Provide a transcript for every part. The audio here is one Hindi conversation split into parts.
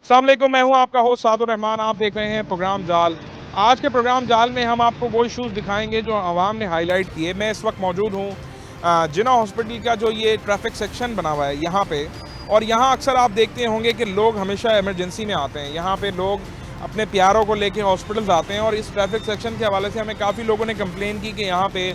अस्सलाम वालेकुम, मैं हूं आपका होस्ट सादुर रहमान। आप देख रहे हैं प्रोग्राम जाल। आज के प्रोग्राम जाल में हम आपको वो इश्यूज़ दिखाएंगे जो आवाम ने हाईलाइट किए। मैं इस वक्त मौजूद हूं जिना हॉस्पिटल का जो ये ट्रैफिक सेक्शन बना हुआ है यहाँ पे। और यहाँ अक्सर आप देखते होंगे कि लोग हमेशा इमरजेंसी में आते हैं। यहाँ पे लोग अपने प्यारों को लेके हॉस्पिटल्स आते हैं और इस ट्रैफिक सेक्शन के हवाले से हमें काफ़ी लोगों ने कंप्लेन की कि यहाँ पे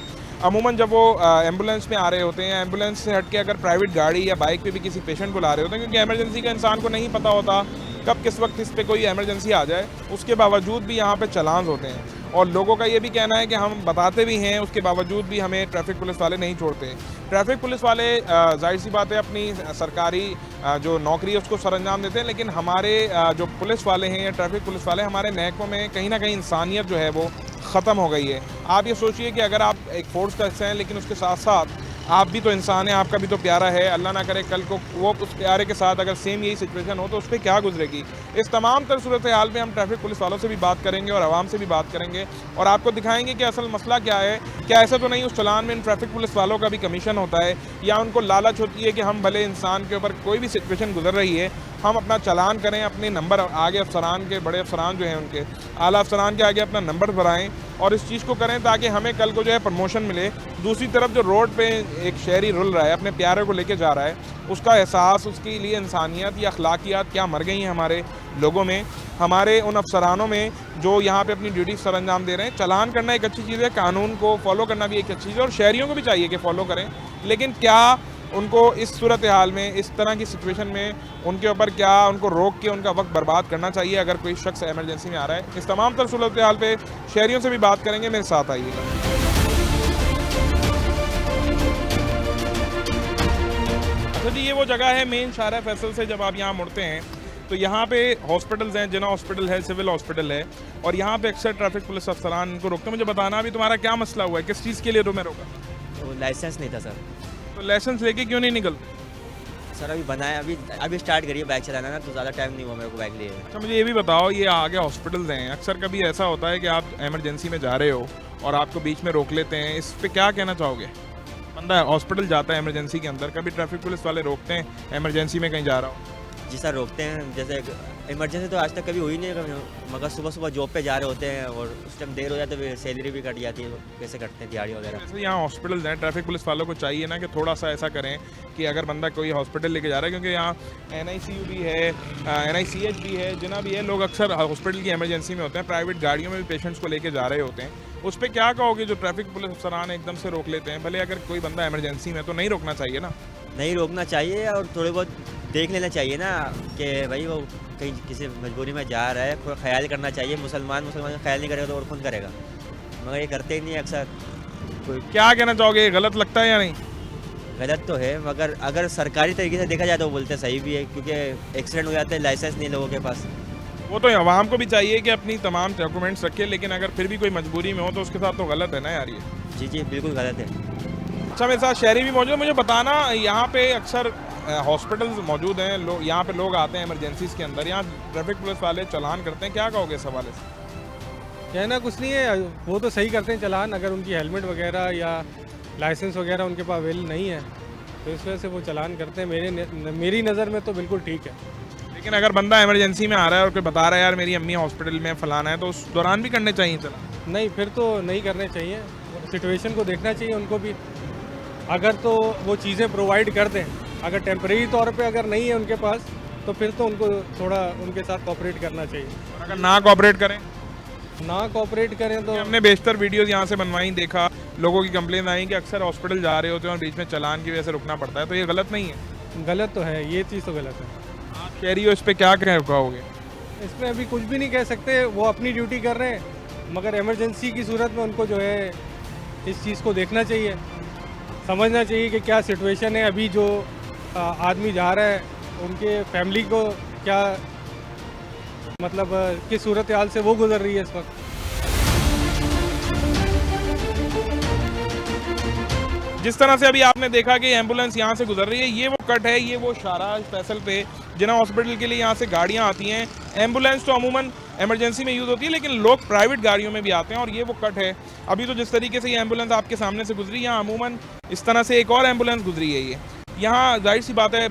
अमूमन जब वो एम्बुलेंस में आ रहे होते हैं, एम्बुलेंस से हट के अगर प्राइवेट गाड़ी या बाइक पे भी किसी पेशेंट को ला रहे होते हैं, क्योंकि इमरजेंसी का इंसान को नहीं पता होता कब किस वक्त इस पे कोई इमरजेंसी आ जाए, उसके बावजूद भी यहाँ पे चालान होते हैं। और लोगों का ये भी कहना है कि हम बताते भी हैं, उसके बावजूद भी हमें ट्रैफिक पुलिस वाले नहीं छोड़ते। ट्रैफिक पुलिस वाले जाहिर सी बात है अपनी सरकारी जो नौकरी है उसको सरअंजाम देते हैं, लेकिन हमारे जो पुलिस वाले हैं या ट्रैफिक पुलिस वाले, हमारे महकमों में कहीं ना कहीं इंसानियत जो है वो ख़त्म हो गई है। आप ये सोचिए कि अगर आप एक फ़ोर्स का हिस्सा हैं, लेकिन उसके साथ साथ आप भी तो इंसान हैं, आपका भी तो प्यारा है। अल्लाह ना करे कल को वो उस प्यारे के साथ अगर सेम यही सिचुएशन हो तो उस पर क्या गुजरेगी। इस तमाम तर सूरत हाल में हम ट्रैफिक पुलिस वालों से भी बात करेंगे और आवाम से भी बात करेंगे और आपको दिखाएंगे कि असल मसला क्या है। क्या ऐसा तो नहीं उस चलान में इन ट्रैफिक पुलिस वालों का भी कमीशन होता है, या उनको लालच होती है कि हम भले इंसान के ऊपर कोई भी सिचुएशन गुजर रही है, हम अपना चलान करें, अपने नंबर आगे अफसरान के, बड़े अफसरान जो हैं उनके, आला अफसरान के आगे अपना नंबर भराएं और इस चीज़ को करें ताकि हमें कल को जो है प्रमोशन मिले। दूसरी तरफ जो रोड पे एक शहरी रुल रहा है, अपने प्यारे को लेके जा रहा है, उसका एहसास, उसके लिए इंसानियत या अखलाकियात क्या मर गई हैं हमारे लोगों में, हमारे उन अफसरानों में जो यहाँ पे अपनी ड्यूटी सर अंजाम दे रहे हैं। चलान करना एक अच्छी चीज़ है, कानून को फॉलो करना भी एक अच्छी चीज़ है और शहरियों को भी चाहिए कि फ़ॉलो करें, लेकिन क्या उनको इस सूरत हाल में, इस तरह की सिचुएशन में उनके ऊपर क्या उनको रोक के उनका वक्त बर्बाद करना चाहिए अगर कोई शख्स इमरजेंसी में आ रहा है। इस तमाम तर सूरत हाल पे शहरियों से भी बात करेंगे, मेरे साथ आइएगा। तो जी, ये वो जगह है मेन शाहरा फैसल से जब आप यहाँ मुड़ते हैं तो यहाँ पे हॉस्पिटल्स हैं, जिना हॉस्पिटल है, सिविल हॉस्पिटल है, और यहाँ पे अक्सर ट्रैफिक पुलिस अफसरान इनको रोकते हैं। मुझे बताना अभी तुम्हारा क्या मसला हुआ है, किस चीज़ के लिए तुम्हें रोका? तो लाइसेंस नहीं था सर। तो लाइसेंस लेके क्यों नहीं निकलते? सर अभी बनाया, अभी अभी स्टार्ट करिए बाइक चलाना ना, तो ज़्यादा टाइम नहीं हुआ मेरे को बाइक लिए। अच्छा, मुझे ये भी बताओ, ये आगे हॉस्पिटल्स हैं, अक्सर कभी ऐसा होता है कि आप इमरजेंसी में जा रहे हो और आपको बीच में रोक लेते हैं, इस पे क्या कहना चाहोगे? बंदा हॉस्पिटल जाता है इमरजेंसी के अंदर, कभी ट्रैफिक पुलिस वाले रोकते हैं इमरजेंसी में कहीं जा रहा हो? जी सर रोकते हैं, जैसे इमरजेंसी तो आज तक कभी हुई नहीं है कभी, मगर सुबह सुबह जॉब पे जा रहे होते हैं और उस टाइम देर हो जाती है, सैलरी भी कट जाती है, तो कैसे कटते हैं दिहाड़ी वगैरह। वैसे यहाँ हॉस्पिटल्स हैं, ट्रैफिक पुलिस वालों को चाहिए ना कि थोड़ा सा ऐसा करें कि अगर बंदा कोई हॉस्पिटल लेके जा रहा है, क्योंकि यहाँ NICU भी है, NICH भी है, जिना भी है, लोग अक्सर हॉस्पिटल की इमरजेंसी में होते हैं, प्राइवेट गाड़ियों में भी पेशेंट्स को लेके जा रहे होते हैं। उस पर क्या कहोगे जो ट्रैफिक पुलिस अफसरान एकदम से रोक लेते हैं? भले अगर कोई बंदा इमरजेंसी में तो नहीं रोकना चाहिए ना? नहीं रोकना चाहिए और थोड़े बहुत देख लेना चाहिए ना कि भाई वो कहीं किसी मजबूरी में जा रहा है, थोड़ा ख्याल करना चाहिए। मुसलमान का ख्याल नहीं करेगा तो और कौन करेगा, मगर ये करते ही नहीं अक्सर। कोई क्या कहना चाहोगे, गलत लगता है या नहीं? गलत तो है, मगर अगर सरकारी तरीके से देखा जाए तो बोलते सही भी है, क्योंकि एक्सीडेंट हो जाते हैं, लाइसेंस नहीं लोगों के पास। वो तो आवाम को भी चाहिए कि अपनी तमाम डॉक्यूमेंट्स रखे, लेकिन अगर फिर भी कोई मजबूरी में हो तो उसके साथ तो गलत है ना यार ये। जी जी बिल्कुल गलत है। अच्छा, मेरे साथ शहरी भी मौजूद है, मुझे बताना, यहाँ पे अक्सर हॉस्पिटल्स मौजूद हैं, लोग यहाँ पे लोग आते हैं इमरजेंसीज के अंदर, यहाँ ट्रैफिक पुलिस वाले चालान करते हैं, क्या कहोगे इस हवाले से? कहना कुछ नहीं है, वो तो सही करते हैं चालान, अगर उनकी हेलमेट वगैरह या लाइसेंस वगैरह उनके पास अवेल नहीं है तो इस वजह से वो चालान करते हैं। मेरी नज़र में तो बिल्कुल ठीक है। लेकिन अगर बंदा इमरजेंसी में आ रहा है और कोई बता रहा है यार मेरी अम्मी हॉस्पिटल में फलाना है, तो उस दौरान भी करने चाहिए चालान? नहीं, फिर तो नहीं करने चाहिए, सिचुएशन को देखना चाहिए उनको भी। अगर तो वो चीज़ें प्रोवाइड कर दें, अगर टेम्परेरी तौर पे अगर नहीं है उनके पास तो फिर तो उनको थोड़ा उनके साथ कोऑपरेट करना चाहिए। और अगर ना कोऑपरेट करें? ना कोऑपरेट करें तो हमने बेशतर वीडियोस यहाँ से बनवाई, देखा लोगों की कंप्लेन आई कि अक्सर हॉस्पिटल जा रहे होते हैं और बीच में चालान की वजह से रुकना पड़ता है, तो ये गलत नहीं है? गलत तो है, ये चीज़ तो गलत है। आप शहरी हो, इस पर क्या कहोगे? इसमें अभी कुछ भी नहीं कह सकते, वो अपनी ड्यूटी कर रहे हैं, मगर इमरजेंसी की सूरत में उनको जो है इस चीज़ को देखना चाहिए, समझना चाहिए कि क्या सिचुएशन है। अभी जो आदमी जा रहा है उनके फैमिली को क्या मतलब किस सूरत हाल से वो गुजर रही है इस वक्त। जिस तरह से अभी आपने देखा कि एम्बुलेंस यहाँ से गुजर रही है, ये वो कट है, ये वो शाहरा फैसल पे जिना हॉस्पिटल के लिए यहाँ से गाड़ियाँ आती हैं। एम्बुलेंस तो अमूमन इमरजेंसी में यूज़ होती है, लेकिन लोग प्राइवेट गाड़ियों में भी आते हैं, और ये वो कट है। अभी तो जिस तरीके से ये एम्बुलेंस आपके सामने से गुजरी, यहाँ अमूमन इस तरह से एक और एम्बुलेंस गुजरी है। ये यहाँ जाहिर सी बात है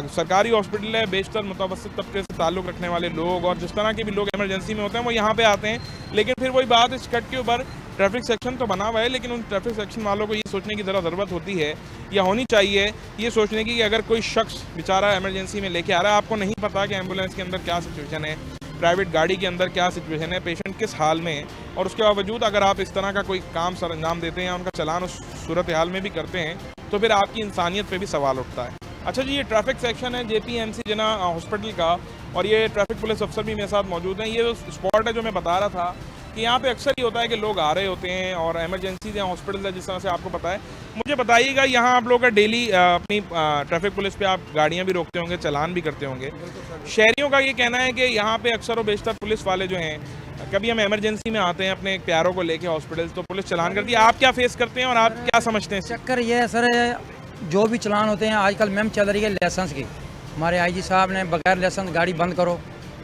सरकारी हॉस्पिटल है, बेशतर मुतवस्सित तबके से ताल्लुक़ रखने वाले लोग और जिस तरह के भी लोग इमरजेंसी में होते हैं वो यहाँ पे आते हैं। लेकिन फिर वही बात, इस कट के ऊपर ट्रैफिक सेक्शन तो बना हुआ है, लेकिन उन ट्रैफिक सेक्शन वालों को ये सोचने की ज़रूरत होती है या होनी चाहिए, ये सोचने की कि अगर कोई शख्स बेचारा इमरजेंसी में लेके आ रहा है, आपको नहीं पता कि एम्बुलेंस के अंदर क्या सिचुएशन है, प्राइवेट गाड़ी के अंदर क्या सिचुएशन है, पेशेंट किस हाल में है, और उसके बावजूद अगर आप इस तरह का कोई काम सर अंजाम देते हैं, उनका चलान उस सूरत हाल में भी करते हैं, तो फिर आपकी इंसानियत पे भी सवाल उठता है। अच्छा जी, ये ट्रैफिक सेक्शन है JPMC जिना हॉस्पिटल का, और ये ट्रैफिक पुलिस अफसर भी मेरे साथ मौजूद हैं। ये स्पॉट है जो मैं बता रहा था कि यहाँ पे अक्सर ही होता है कि लोग आ रहे होते हैं और एमरजेंसी या हॉस्पिटल है, जिस तरह से आपको पता है। मुझे बताइएगा, यहाँ आप लोग का डेली अपनी ट्रैफिक पुलिस पे आप गाड़ियाँ भी रोकते होंगे, चालान भी करते होंगे। शहरियों का ये कहना है कि यहाँ पे अक्सर और बेशतर पुलिस वाले जो हैं, कभी हम इमरजेंसी में आते हैं अपने प्यारों को लेके हॉस्पिटल, तो पुलिस चालान करती है। आप क्या फेस करते हैं और आप क्या समझते हैं? चक्कर ये है सर, जो भी चलान होते हैं आजकल मैम चल रही है लाइसेंस की। हमारे IG साहब ने बगैर लाइसेंस गाड़ी बंद करो,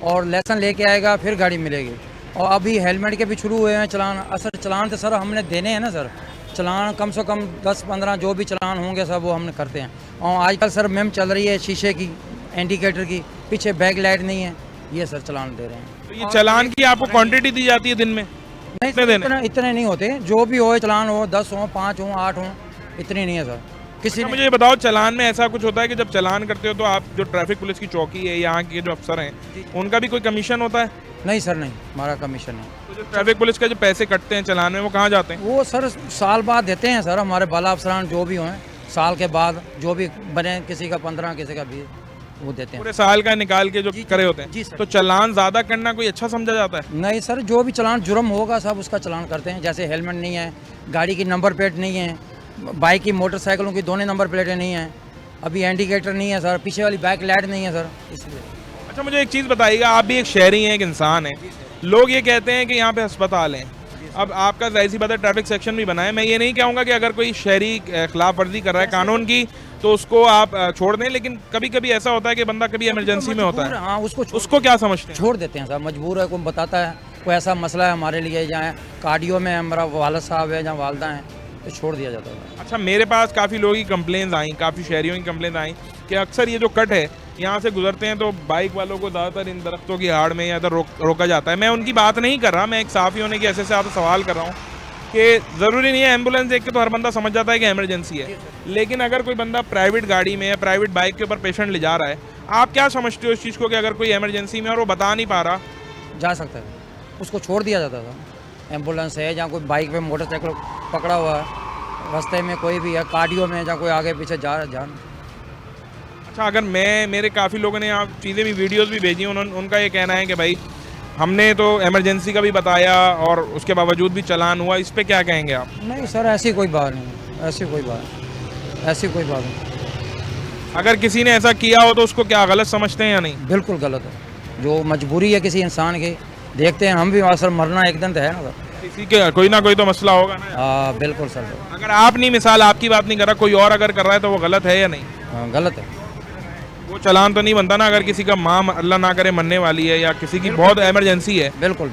और लाइसेंस लेके आएगा फिर गाड़ी मिलेगी। और अभी हेलमेट के भी शुरू हुए हैं चलान। असर चलान तो सर हमने देने हैं ना सर, चलान कम से कम 10-15 जो भी चलान होंगे सब वो हमने करते हैं। और आजकल सर मैम चल रही है शीशे की, इंडिकेटर की, पीछे बैक लाइट नहीं है, ये सर चलान दे रहे हैं। तो ये चलान की आपको क्वांटिटी दी जाती है दिन में? नहीं सर, इतने नहीं होते, जो भी हो चलान हो, 10 हो, 5 हो, 8 हो, इतनी नहीं है सर। अच्छा, मुझे ये बताओ, चलान में ऐसा कुछ होता है कि जब चलान करते हो तो आप जो ट्रैफिक पुलिस की चौकी है, यहाँ के जो अफसर हैं, उनका भी कोई कमीशन होता है? नहीं सर, नहीं, हमारा कमीशन नहीं। तो जो ट्रैफिक पुलिस के जो पैसे कटते हैं चलान में, वो कहाँ जाते हैं? वो सर साल बाद देते हैं सर, हमारे बाला अफसरान जो भी हों, साल के बाद जो भी बने, किसी का 15, किसी का 20, वो देते हैं। पूरे साल का निकाल के जो करे होते हैं। जी सर। तो चलान ज़्यादा करना कोई अच्छा समझा जाता है? नहीं सर, जो भी चलान जुर्म होगा सब उसका चलान करते हैं। जैसे हेलमेट नहीं है, गाड़ी की नंबर प्लेट नहीं है, बाइक की मोटरसाइकिलों की दोनों नंबर प्लेटें नहीं हैं, अभी इंडिकेटर नहीं है सर, पीछे वाली बैक लाइट नहीं है सर, इसलिए। अच्छा, मुझे एक चीज़ बताइएगा, आप भी एक शहरी हैं, एक इंसान हैं, लोग ये कहते हैं कि यहाँ पे अस्पताल हैं। अब आपका जाहिर सी बात है ट्रैफिक सेक्शन भी बना है। मैं ये नहीं कहूँगा कि अगर कोई शहरी खिलाफ वर्जी कर रहा है कानून की तो उसको आप छोड़ दें, लेकिन कभी कभी ऐसा होता है कि बंदा कभी इमरजेंसी में होता है। हाँ, उसको क्या समझते हैं? छोड़ देते हैं सर, मजबूर है, कोई बताता है कोई ऐसा मसला है हमारे लिए, जहाँ कार्डियो में हमारा वालिद साहब है, जहाँ वालदा हैं, तो छोड़ दिया जाता है। अच्छा, मेरे पास काफ़ी लोगों की कंप्लेंट्स आई, काफ़ी शहरियों की कंप्लेंट्स आई कि अक्सर ये जो कट है यहाँ से गुजरते हैं तो बाइक वालों को ज़्यादातर इन दरख्तों की आड़ में या इधर रोका जाता है। मैं उनकी बात नहीं कर रहा, मैं एक साफ़ी होने की ऐसे से आपसे सवाल कर रहा हूँ कि ज़रूरी नहीं है एम्बुलेंस देख के तो हर बंदा समझ जाता है कि इमरजेंसी है, लेकिन अगर कोई बंदा प्राइवेट गाड़ी में या प्राइवेट बाइक के ऊपर पेशेंट ले जा रहा है, आप क्या समझते हो इस चीज़ को कि अगर कोई इमरजेंसी में और वो बता नहीं पा रहा, जा सकता है, उसको छोड़ दिया जाता था। एम्बुलेंस है, जहाँ कोई बाइक पे मोटरसाइकिल पकड़ा हुआ है, रास्ते में कोई भी है, कार्डियो में जहाँ कोई आगे पीछे जान। अच्छा, अगर मेरे काफ़ी लोगों ने आप चीज़ें भी, वीडियोस भी भेजी, उनका ये कहना है कि भाई हमने तो इमरजेंसी का भी बताया और उसके बावजूद भी चालान हुआ, इस पे क्या कहेंगे आप? नहीं सर, ऐसी कोई बात नहीं, ऐसी कोई बात नहीं। अगर किसी ने ऐसा किया हो तो उसको क्या गलत समझते हैं या नहीं? बिल्कुल गलत है, जो मजबूरी है किसी इंसान की, देखते हैं हम भी, सर मरना एक दिन तो है ना, किसी के कोई ना कोई तो मसला होगा ना। बिल्कुल सर। अगर आप नहीं, मिसाल आपकी बात नहीं कर रहा, कोई और अगर कर रहा है तो वो गलत है या नहीं? गलत है। वो चालान तो नहीं बनता ना, अगर किसी का माँ अल्लाह ना करे मरने वाली है या किसी की बहुत इमरजेंसी है। बिल्कुल।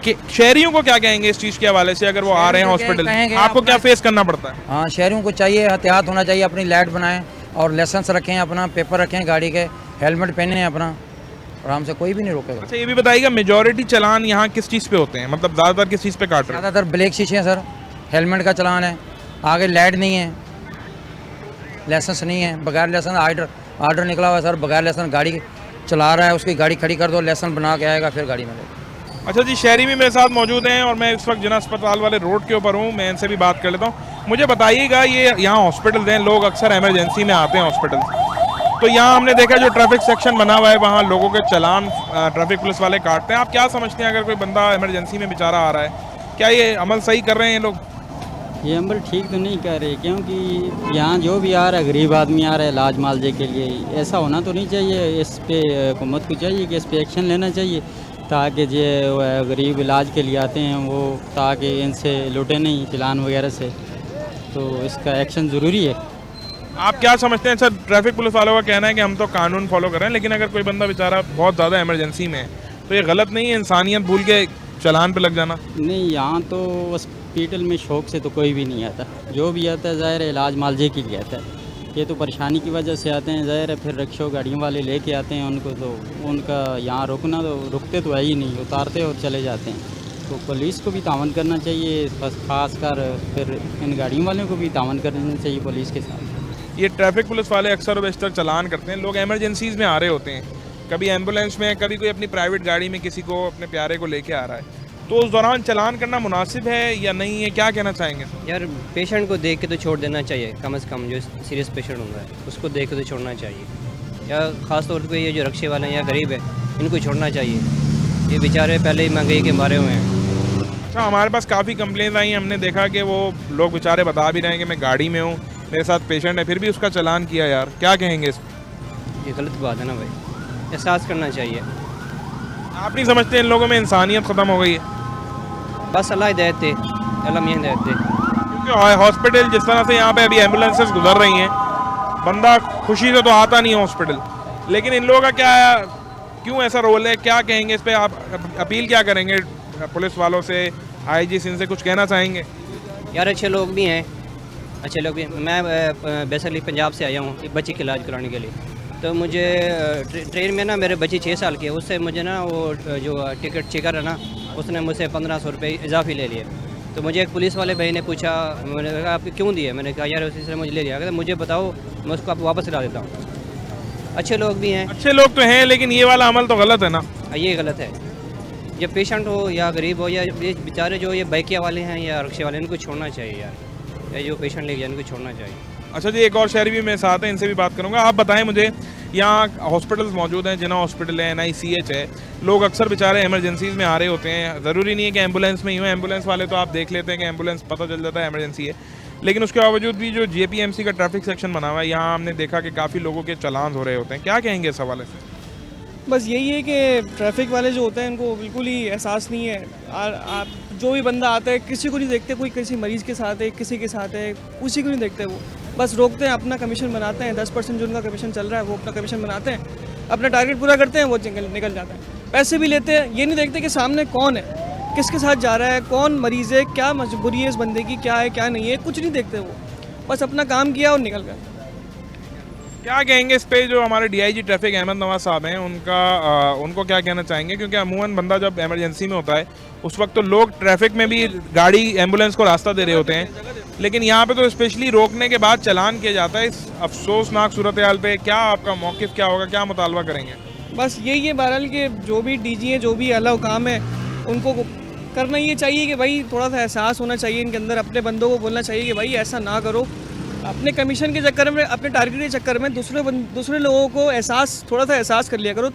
कि शहरियों को क्या कहेंगे इस चीज़ के हवाले से, अगर वो आ रहे हैं हॉस्पिटल, आपको क्या फेस करना पड़ता है? हाँ, शहरियों को चाहिए, एहतियात होना चाहिए, अपनी लाइट बनाएं और लाइसेंस रखें, अपना पेपर रखें गाड़ी के, हेलमेट पहने अपना, आराम से कोई भी नहीं रोकेगा। अच्छा, ये भी बताइएगा, मेजॉरिटी चालान यहाँ किस चीज़ पे होते हैं, मतलब ज़्यादातर किस चीज़ पे काट रहे हैं? ज़्यादातर ब्लैक शीशे हैं सर, हेलमेट का चालान है, आगे लाइट नहीं है, लाइसेंस नहीं है, बगैर लाइसेंस आर्डर निकला हुआ है सर, बगैर लाइसेंस गाड़ी चला रहा है, उसकी गाड़ी खड़ी कर दो, लाइसेंस बना के आएगा फिर गाड़ी में लेगा। अच्छा जी, शहरी भी मेरे साथ मौजूद हैं और मैं इस वक्त जिना अस्पताल वाले रोड के ऊपर हूँ, मैं इनसे भी बात कर लेता हूँ। मुझे बताइएगा, ये यहाँ हॉस्पिटल हैं, लोग अक्सर इमरजेंसी में आते हैं हॉस्पिटल, तो यहाँ हमने देखा जो ट्रैफिक सेक्शन बना हुआ है वहाँ लोगों के चालान ट्रैफिक पुलिस वाले काटते हैं। आप क्या समझते हैं, अगर कोई बंदा इमरजेंसी में बेचारा आ रहा है, क्या ये अमल सही कर रहे हैं ये लोग? ये अमल ठीक तो नहीं कर रहे, क्योंकि यहाँ जो भी आ रहा है गरीब आदमी आ रहा है इलाज मालजे के लिए, ऐसा होना तो नहीं चाहिए। इस पे हुकूमत को चाहिए कि इस पे एक्शन लेना चाहिए, ताकि जो गरीब इलाज के लिए आते हैं वो, ताकि इनसे लुटे नहीं चालान वगैरह से, तो इसका एक्शन ज़रूरी है। आप क्या समझते हैं? सर, ट्रैफिक पुलिस वालों का कहना है कि हम तो कानून फॉलो कर रहे हैं, लेकिन अगर कोई बंदा बेचारा बहुत ज़्यादा इमरजेंसी में है तो ये गलत नहीं है इंसानियत भूल के चालान पे लग जाना? नहीं, यहाँ तो हॉस्पिटल में शौक से तो कोई भी नहीं आता, जो भी आता है ज़ाहिर है इलाज मालजे के लिए आता है, ये तो परेशानी की वजह से आते हैं, ज़ाहिर है। फिर रिक्शा गाड़ियों वाले लेके आते हैं उनको, तो उनका यहाँ रुकना तो रुकते तो है ही नहीं, उतारते और चले जाते हैं। तो पुलिस को भी तावन करना चाहिए, बस खासकर फिर इन गाड़ियों वालों को भी तावन करना चाहिए पुलिस के साथ। ये ट्रैफिक पुलिस वाले अक्सर बेशतर चालान करते हैं, लोग एमरजेंसीज़ में आ रहे होते हैं, कभी एम्बुलेंस में, कभी कोई अपनी प्राइवेट गाड़ी में किसी को अपने प्यारे को लेके आ रहा है, तो उस दौरान चालान करना मुनासिब है या नहीं है, क्या कहना चाहेंगे? यार पेशेंट को देख के तो छोड़ देना चाहिए, कम से कम जो सीरियस पेशेंट होता है उसको देख के तो छोड़ना चाहिए। या ख़ास तौर पे ये जो रक्शे वाले हैं या गरीब है, इनको छोड़ना चाहिए, ये बेचारे पहले ही महंगाई के मारे हुए हैं। अच्छा, हमारे पास काफ़ी कंप्लेंट आई, हमने देखा कि वो लोग बेचारे बता भी रहे हैं कि मैं गाड़ी में हूँ, मेरे साथ पेशेंट है, फिर भी उसका चालान किया। यार क्या कहेंगे इस पर? ये गलत बात है ना भाई, एहसास करना चाहिए। आप नहीं समझते इन लोगों में इंसानियत ख़त्म हो गई है? बस अल्लाह हिदायत दे, अल्लाह मियां हिदायत दे। क्योंकि हॉस्पिटल जिस तरह से यहाँ पे अभी एम्बुलेंसेस गुजर रही हैं, बंदा खुशी से तो आता नहीं है हॉस्पिटल, लेकिन इन लोगों का क्या, क्यों ऐसा रोल है, क्या कहेंगे इस पर? आप अपील क्या करेंगे पुलिस वालों से, आईजी सिंह से कुछ कहना चाहेंगे? यार अच्छे लोग भी हैं, अच्छे लोग भी हैं। मैं बेसिकली पंजाब से आया हूँ बच्ची का इलाज कराने के लिए, तो मुझे ट्रेन में ना, मेरे बच्ची 6 साल की है, उससे मुझे ना वो जो टिकट चेकर है ना, उसने मुझसे 1500 रुपये इजाफी ले लिए। तो मुझे एक पुलिस वाले भाई ने पूछा, मैंने कहा आप क्यों दिए? मैंने कहा यार उसी से मुझे ले लिया। कहते मुझे बताओ, मैं उसको आप वापस ला देता हूँ। अच्छे लोग भी हैं, अच्छे लोग तो हैं, लेकिन ये वाला अमल तो गलत है ना? ये गलत है। जब पेशेंट हो या गरीब हो या ये बेचारे जो ये बाइकिया वाले हैं या रिक्शे वाले, इनको छोड़ना चाहिए यार, या जो पेशेंट लेके जाए इनको छोड़ना चाहिए। अच्छा जी, एक और शहरी भी मेरे साथ हैं, इनसे भी बात करूंगा। आप बताएं मुझे, यहाँ हॉस्पिटल्स मौजूद हैं, जिना हॉस्पिटल है, NICH है, लोग अक्सर बेचारे इमरजेंसीज में आ रहे होते हैं, ज़रूरी नहीं है कि एम्बुलेंस में ही हो, एम्बुलेंस वाले तो आप देख लेते हैं कि एम्बुलेंस पता चल जाता है इमरजेंसी है, लेकिन उसके बावजूद भी जो JPMC का ट्रैफिक सेक्शन बना हुआ है, यहाँ हमने देखा कि काफ़ी लोगों के चालान हो रहे होते हैं। क्या कहेंगे इस हवाले से? बस यही है कि ट्रैफिक वाले जो होते हैं इनको बिल्कुल ही एहसास नहीं है। आप जो भी बंदा आता है किसी को नहीं देखते, कोई किसी मरीज़ के साथ है, किसी के साथ है, उसी को नहीं देखते, वो बस रोकते हैं, अपना कमीशन बनाते हैं, 10% जो उनका कमीशन चल रहा है वो अपना कमीशन बनाते हैं, अपना टारगेट पूरा करते हैं, वो निकल जाते हैं, पैसे भी लेते हैं। ये नहीं देखते कि सामने कौन है, किसके साथ जा रहा है, कौन मरीज़ है, क्या मजबूरी है इस बंदे की, क्या है क्या नहीं है, कुछ नहीं देखते वो, बस अपना काम किया और निकल गए। क्या कहेंगे इस पे जो हमारे DIG ट्रैफिक अहमद नवाज साहब हैं, उनको क्या कहना चाहेंगे? क्योंकि अमूमन बंदा जब इमरजेंसी में होता है उस वक्त तो लोग ट्रैफिक में भी गाड़ी एम्बुलेंस को रास्ता दे रहे होते हैं, लेकिन यहाँ पे तो स्पेशली रोकने के बाद चालान किया जाता है। इस अफसोसनाक सूरत हाल पे क्या आपका मौक़िफ़ क्या होगा, क्या मुतालबा करेंगे? बस यही है बहरहाल कि जो भी DG हैं, जो भी आला हुकाम है, उनको करना ये चाहिए कि भाई थोड़ा सा एहसास होना चाहिए इनके अंदर, अपने बंदों को बोलना चाहिए कि भाई ऐसा ना करो, अपने कमीशन के चक्कर में, अपने टारगेट के चक्कर में दूसरे लोगों को थोड़ा सा एहसास कर लिया करो।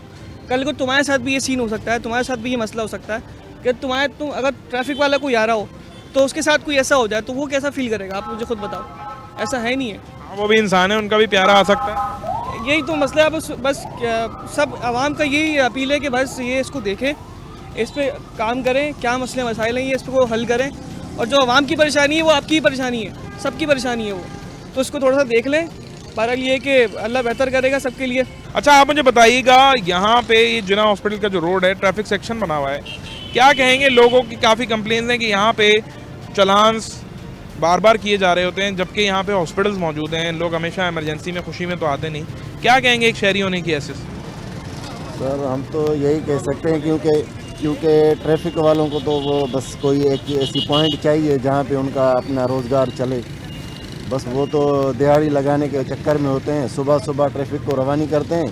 कल को तुम्हारे साथ भी ये सीन हो सकता है, तुम्हारे साथ भी ये मसला हो सकता है कि तुम अगर ट्रैफिक वाला कोई आ रहा हो तो उसके साथ कोई ऐसा हो जाए तो वो कैसा फील करेगा, आप मुझे खुद बताओ। ऐसा है नहीं है, वो भी इंसान है, उनका भी प्यारा आ सकता है। यही तो मसला है। बस सब आवाम का यही अपील है कि बस ये इसको देखें, इस पर काम करें, क्या मसले मसाइल हैं ये इस पर को हल करें, और जो आवाम की परेशानी है वो आपकी ही परेशानी है, सबकी परेशानी है वो, तो इसको थोड़ा सा देख लें। बहरहाल ये कि अल्लाह बेहतर करेगा सबके लिए। अच्छा, आप मुझे बताइएगा, यहाँ पे ये जिना हॉस्पिटल का जो रोड है, ट्रैफिक सेक्शन बना हुआ है, क्या कहेंगे? लोगों की काफ़ी कंप्लेंट्स हैं कि यहाँ पे चलान्स बार बार किए जा रहे होते हैं, जबकि यहाँ पे हॉस्पिटल्स मौजूद हैं, लोग हमेशा इमरजेंसी में, खुशी में तो आते नहीं। क्या कहेंगे एक शहरी होने की हैसियत से? सर हम तो यही कह सकते हैं क्योंकि ट्रैफिक वालों को तो वो बस कोई एक ऐसी पॉइंट चाहिए जहाँ पे उनका अपना रोज़गार चले, बस वो तो दिहाड़ी लगाने के चक्कर में होते हैं। सुबह सुबह ट्रैफिक को रवानी करते हैं,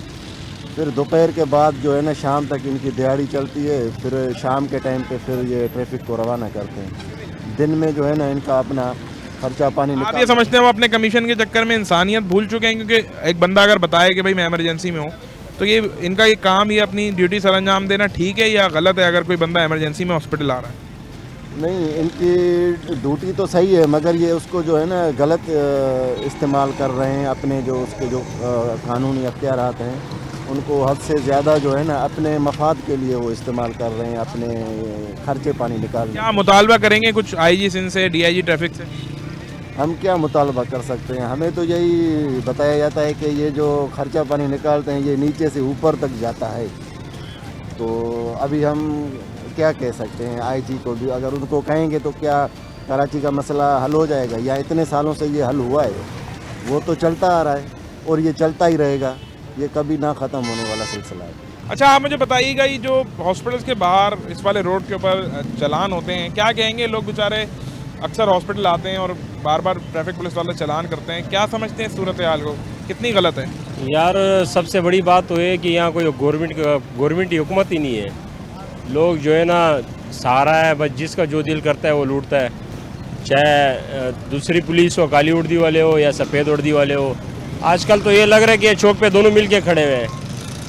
फिर दोपहर के बाद जो है ना शाम तक इनकी दिहाड़ी चलती है, फिर शाम के टाइम पे फिर ये ट्रैफिक को रवाना करते हैं। दिन में जो है ना इनका अपना खर्चा पानी आप ये समझते हैं वो अपने कमीशन के चक्कर में इंसानियत भूल चुके हैं? क्योंकि एक बंदा अगर बताए कि भाई मैं इमरजेंसी में हूँ, तो ये इनका ये काम, ये अपनी ड्यूटी सर अंजाम देना ठीक है या गलत है अगर कोई बंदा इमरजेंसी में हॉस्पिटल आ रहा है? नहीं, इनकी ड्यूटी तो सही है, मगर ये उसको जो है ना गलत इस्तेमाल कर रहे हैं। अपने जो उसके जो कानूनी अख्तियारात हैं उनको हद से ज़्यादा जो है ना अपने मफाद के लिए वो इस्तेमाल कर रहे हैं, अपने खर्चे पानी निकालने। क्या मुतालबा करेंगे कुछ IG सिंह से, DIG ट्रैफिक से? हम क्या मुतालबा कर सकते हैं, हमें तो यही बताया जाता है कि ये जो खर्चा पानी निकालते हैं ये नीचे से ऊपर तक जाता है, तो अभी हम क्या कह सकते हैं। IG को भी अगर उनको कहेंगे तो क्या कराची का मसला हल हो जाएगा, या इतने सालों से ये हल हुआ है? वो तो चलता आ रहा है और ये चलता ही रहेगा, ये कभी ना ख़त्म होने वाला सिलसिला है। अच्छा, आप मुझे बताइएगा, ये जो हॉस्पिटल्स के बाहर इस वाले रोड के ऊपर चालान होते हैं, क्या कहेंगे? लोग बेचारे अक्सर हॉस्पिटल आते हैं और बार बार ट्रैफिक पुलिस वाले चालान करते हैं, क्या समझते हैं सूरत हाल को, कितनी गलत है? यार सबसे बड़ी बात तो है कि यहाँ कोई गवर्नमेंट की हुकूमत ही नहीं है। लोग जो है ना सहारा है, बस जिसका जो दिल करता है वो लूटता है, चाहे दूसरी पुलिस हो, काली वर्दी वाले हो या सफ़ेद वर्दी वाले हो। आजकल तो ये लग रहा है कि ये चौक पे दोनों मिल के खड़े हुए हैं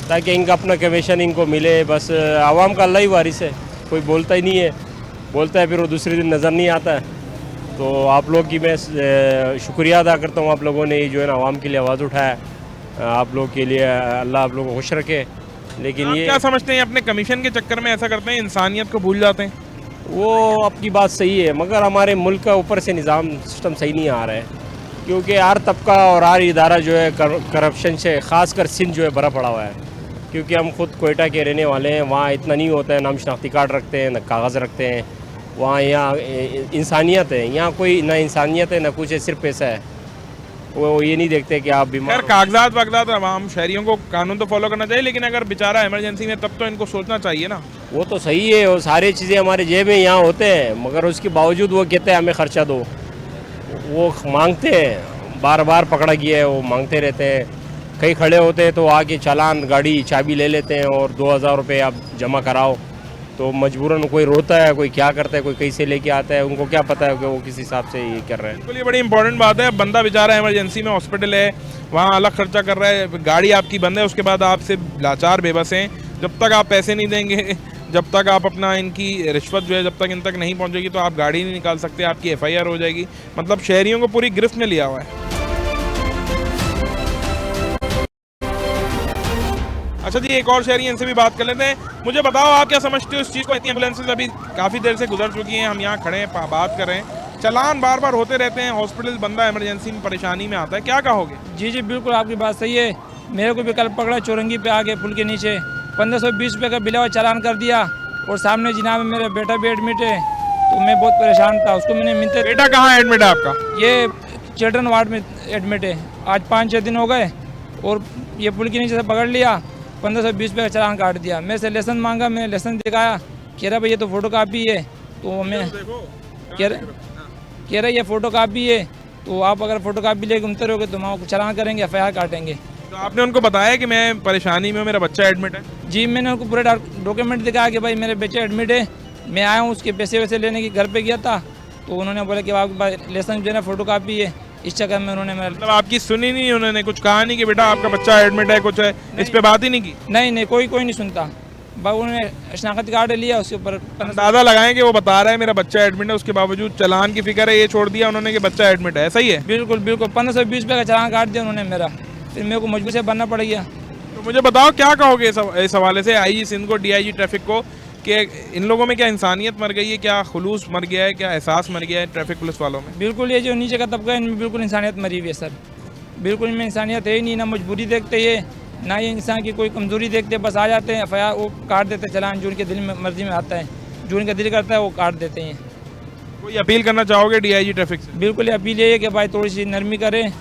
ताकि इनका अपना कमीशन इनको मिले। बस आवाम का अल्लाह ही वारिस है, कोई बोलता ही नहीं है, बोलता है फिर वो दूसरे दिन नज़र नहीं आता है। तो आप लोग की मैं शुक्रिया अदा करता हूँ, आप लोगों ने जो है ना आवाम के लिए आवाज़ उठाया, आप लोग के लिए अल्लाह आप लोगों को खुश रखे। लेकिन आप ये क्या समझते हैं, अपने कमीशन के चक्कर में ऐसा करते हैं, इंसानियत को भूल जाते हैं? वो आपकी बात सही है, मगर हमारे मुल्क का ऊपर से निज़ाम सिस्टम सही नहीं आ रहा है, क्योंकि हर तबका और हर इदारा जो है करप्शन से, ख़ासकर सिंध जो है भरा पड़ा हुआ है। क्योंकि हम खुद कोयटा के रहने वाले हैं, वहाँ इतना नहीं होता है, ना हम शनाख्ती कार्ड रखते हैं, ना कागज़ रखते हैं। वहाँ यहाँ इंसानियत है, यहाँ कोई ना इंसानियत है ना कुछ है, सिर्फ पैसा है। वो ये नहीं देखते कि आप बीमार खैर, कागजात वागजात आम शहरियों को कानून तो फॉलो करना चाहिए, लेकिन अगर बेचारा इमरजेंसी में, तब तो इनको सोचना चाहिए ना। वो तो सही है, वो सारी चीज़ें हमारे जेब में यहाँ होते हैं, मगर उसके बावजूद वो कहते हैं हमें खर्चा दो। वो मांगते हैं, बार बार पकड़ा गया है, वो मांगते रहते हैं। कहीं खड़े होते हैं तो आके चालान, गाड़ी चाबी ले लेते हैं और 2000 रुपये आप जमा कराओ। तो मजबूरन कोई रोता है, कोई क्या करता है, कोई कहीं से लेके आता है, उनको क्या पता है कि वो किस हिसाब से ये कर रहे हैं। बिल्कुल, ये बड़ी इंपॉर्टेंट बात है। बंदा बेचारा इमरजेंसी में हॉस्पिटल है, वहाँ अलग खर्चा कर रहा है, गाड़ी आपकी बंद है, उसके बाद आपसे लाचार बेबस हैं। जब तक आप पैसे नहीं देंगे, जब तक आप अपना इनकी रिश्वत जो है जब तक इन तक नहीं पहुँचेगी, तो आप गाड़ी नहीं निकाल सकते, आपकी FIR हो जाएगी। मतलब शहरियों को पूरी गिरफ्त में लिया हुआ है। अच्छा जी, एक और शहरी, इनसे भी बात कर लेते हैं। मुझे बताओ, आप क्या समझते हो इस चीज़ को? इतनी एम्बुलेंसेज अभी काफ़ी देर से गुजर चुकी हैं, हम यहाँ खड़े हैं, बात कर रहे हैं, चालान बार बार होते रहते हैं, हॉस्पिटल बंदा इमरजेंसी में परेशानी में आता है, क्या कहोगे? जी जी बिल्कुल, आपकी बात सही है। मेरे को भी कल पकड़ा चौरंगी पे आगे पुल के नीचे, 1520 रुपये का बिला हुआ चालान कर दिया, और सामने जिनाब में मेरा बेटा भी एडमिट है। तो मैं बहुत परेशान था, उसको मैंने मिलते। बेटा कहाँ एडमिट है आपका? ये चिल्ड्रन वार्ड में एडमिट है, आज 5-6 दिन हो गए, और ये पुल के नीचे से पकड़ लिया, 1520 रुपये का चालान काट दिया। मेरे से लेसन मांगा, मैंने लेसन दिखाया, कह रहा भाई ये तो फ़ोटो कापी है। तो मैं कह रहा ये फ़ोटो कापी है, तो आप अगर फ़ोटो कापी लेके घूमते रहोगे तो हम आपको चालान करेंगे, FIR काटेंगे। तो आपने उनको बताया कि मैं परेशानी में हूँ, मेरा बच्चा एडमिट है? जी, मैंने उनको पूरे डॉक्यूमेंट दिखाया कि भाई मेरे बच्चे एडमिट है, मैं आया हूँ, उसके पैसे वैसे लेने की घर पे गया था। तो उन्होंने बोला कि आपके पास लेसन जो है ना फ़ोटो कापी है। इस चक्कर में उन्होंने मतलब आपकी सुनी नहीं, उन्होंने कुछ कहा नहीं कि बेटा आपका बच्चा एडमिट है, कुछ है, इस पे बात ही नहीं की? नहीं, कोई नहीं सुनता। उन्होंने शनाख्ती कार्ड लिया, उसके ऊपर अंदाजा लगाएं कि वो बता रहा है मेरा बच्चा एडमिट है, उसके बावजूद चालान की फिक्र है, ये छोड़ दिया उन्होंने कि बच्चा एडमिट है, सही है? बिल्कुल 1520 रुपये का चालान काट दिया उन्होंने मेरा, फिर मेरे को मजबूर से बनना पड़ गया। तो मुझे बताओ, क्या कहोगे इस हवाले से IG सिंध को, DIG ट्रैफिक को, कि इन लोगों में क्या इंसानियत मर गई है, क्या खुलूस मर गया है, क्या एहसास मर गया है ट्रैफिक पुलिस वालों में? बिल्कुल, ये जो नीचे का तबका है इनमें बिल्कुल इंसानियत मरी हुई है सर। बिल्कुल इनमें इंसानियत है ही नहीं, ना मजबूरी देखते ये, ना ये इंसान की कोई कमज़ोरी देखते, बस आ जाते हैं, FIR वो काट देते चलान, जो उनके दिल में मर्जी में आता है, जो उनका दिल करता है वो काट देते हैं। कोई अपील करना चाहोगे DIG ट्रैफिक से? बिल्कुल अपील ये है कि भाई थोड़ी सी नरमी करें,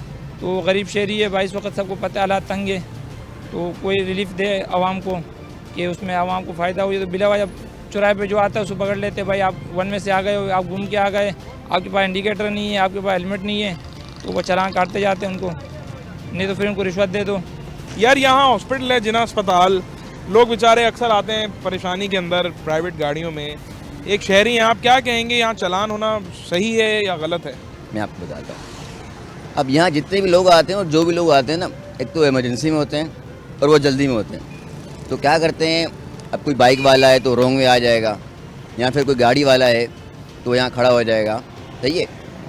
तो गरीब शहरी है भाई, इस वक्त सबको पता हालात तंग है, तो कोई रिलीफ दे आवाम को, कि उसमें आवाम को फ़ायदा हो। तो बिला वजह चौराहे पे जो आता है उसको पकड़ लेते, भाई आप वन में से आ गए हो, आप घूम के आ गए, आपके पास इंडिकेटर नहीं है, आपके पास हेलमेट नहीं है, तो वो चालान काटते जाते हैं उनको, नहीं तो फिर उनको रिश्वत दे दो। यार, यहाँ हॉस्पिटल है, जिना अस्पताल, लोग बेचारे अक्सर आते हैं परेशानी के अंदर प्राइवेट गाड़ियों में। एक शहरी हैं, आप क्या कहेंगे, यहाँ चालान होना सही है या गलत है? मैं आपको बताता हूँ। अब यहाँ जितने भी लोग आते हैं और जो भी लोग आते हैं ना, एक तो इमरजेंसी में होते हैं और वो जल्दी में होते हैं। तो क्या करते हैं, अब कोई बाइक वाला है तो रोंग में आ जाएगा, या फिर कोई गाड़ी वाला है तो यहाँ खड़ा हो जाएगा, सही है।